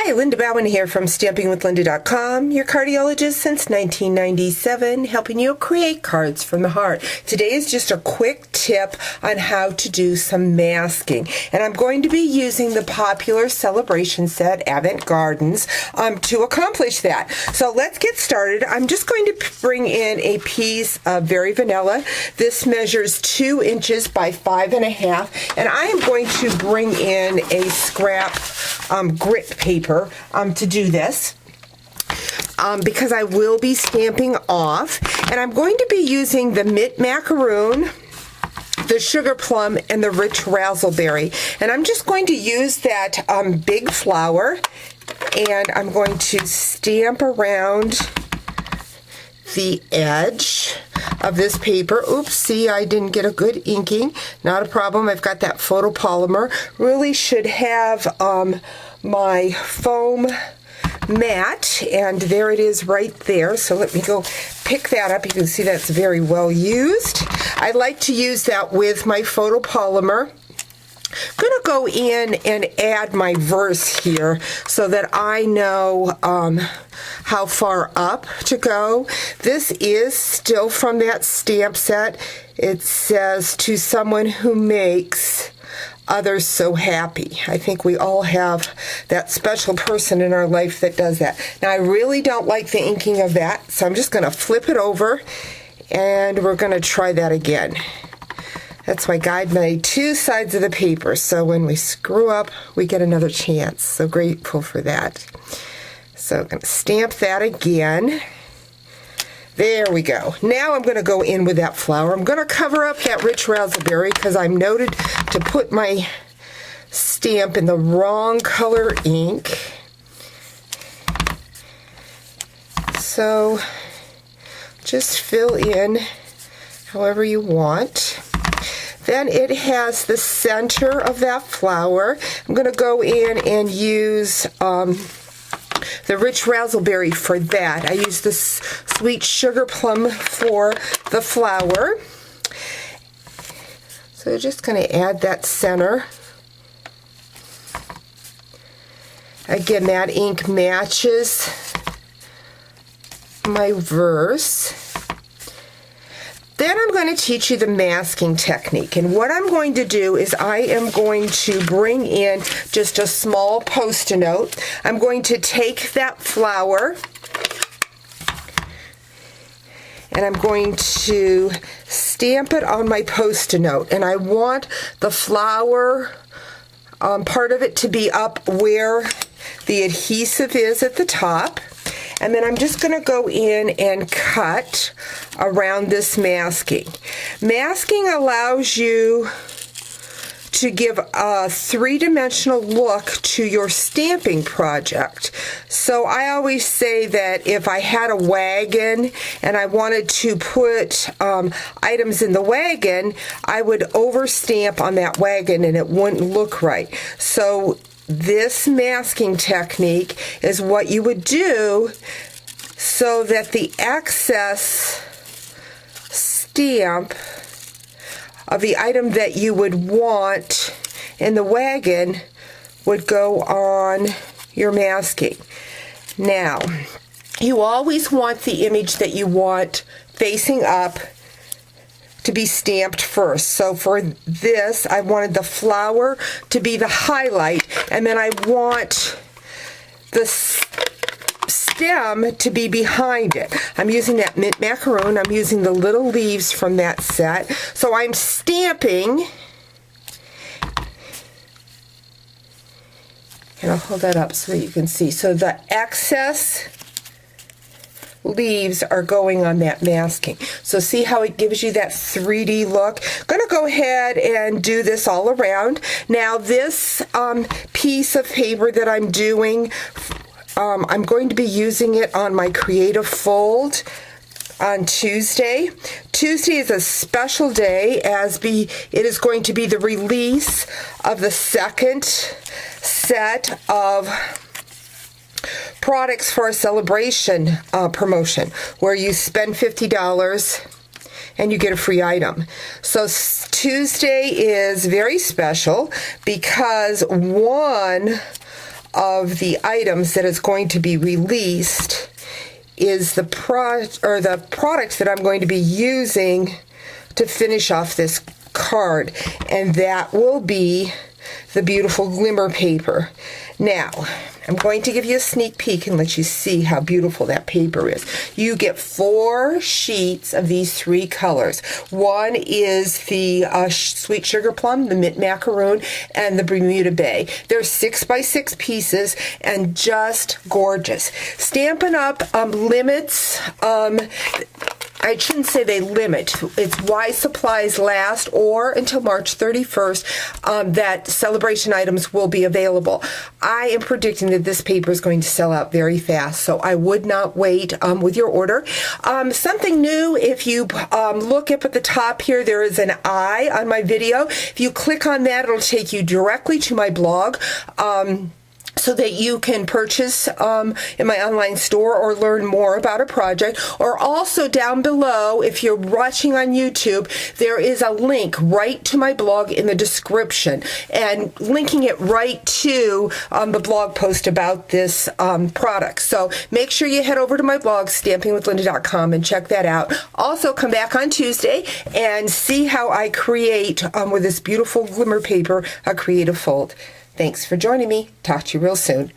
Hi, Linda Bauman here from StampingWithLinda.com, your cardiologist since 1997, helping you create cards from the heart. Today is just a quick tip on how to do some masking, and I'm going to be using the popular celebration set, Avant Gardens, to accomplish that. So let's get started. I'm just going to bring in a piece of very vanilla. This measures 2 inches by 5.5, and I am going to bring in a scrap grit paper to do this because I will be stamping off, and I'm going to be using the mint macaroon, the sugar plum, and the rich razzleberry, and I'm just going to use that big flower, and I'm going to stamp around the edge of this paper. Oops, see, I didn't get a good inking. Not a problem. I've got that photopolymer. Really should have my foam mat, and there it is right there. So let me go pick that up. You can see that's very well used. I like to use that with my photopolymer. I'm going to go in and add my verse here so that I know how far up to go. This is still from that stamp set. It says, "To someone who makes others so happy." I think we all have that special person in our life that does that. Now, I really don't like the inking of that, so I'm just going to flip it over, and we're going to try that again. That's why God made 2 sides of the paper, so when we screw up, we get another chance. So grateful for that. So I'm going to stamp that again. There we go. Now I'm going to go in with that flower. I'm going to cover up that rich razzleberry because I'm noted to put my stamp in the wrong color ink. So just fill in however you want. Then it has the center of that flower. I'm going to go in and use the rich razzleberry for that. I use the sweet sugar plum for the flower. So just going to add that center. Again, that ink matches my verse. Then I'm going to teach you the masking technique, and what I'm going to do is I am going to bring in just a small Post-it note. I'm going to take that flower and I'm going to stamp it on my Post-it note, and I want the flower part of it to be up where the adhesive is at the top. And then I'm just going to go in and cut around this masking. Masking allows you to give a 3-dimensional look to your stamping project. So I always say that if I had a wagon and I wanted to put items in the wagon, I would overstamp on that wagon and it wouldn't look right. So this masking technique is what you would do so that the excess stamp of the item that you would want in the wagon would go on your masking. Now, you always want the image that you want facing up to be stamped first. So for this, I wanted the flower to be the highlight, and then I want the stem to be behind it. I'm using that mint macaroon. I'm using the little leaves from that set. So I'm stamping, and I'll hold that up so that you can see. So the excess leaves are going on that masking. So see how it gives you that 3D look? I'm going to go ahead and do this all around. Now this piece of paper that I'm doing, I'm going to be using it on my creative fold on Tuesday. Tuesday is a special day as it is going to be the release of the second set of products for a celebration promotion where you spend $50 and you get a free item. So Tuesday is very special because one of the items that is going to be released is the products that I'm going to be using to finish off this card, and that will be the beautiful glimmer paper. Now, I'm going to give you a sneak peek and let you see how beautiful that paper is. You get 4 sheets of these 3 colors. One is the sweet sugar plum, the mint macaroon, and the Bermuda Bay. They're 6 by 6 pieces and just gorgeous. Stampin' Up! Limits. I shouldn't say they limit. It's why supplies last, or until March 31st, that celebration items will be available. I am predicting that this paper is going to sell out very fast, so I would not wait with your order. Something new, if you look up at the top here, there is an eye on my video. If you click on that, it'll take you directly to my blog. So that you can purchase in my online store or learn more about a project. Or also down below, if you're watching on YouTube, there is a link right to my blog in the description, and linking it right to the blog post about this product. So make sure you head over to my blog, stampingwithlynda.com, and check that out. Also, come back on Tuesday and see how I create, with this beautiful glimmer paper, a creative fold. Thanks for joining me. Talk to you real soon.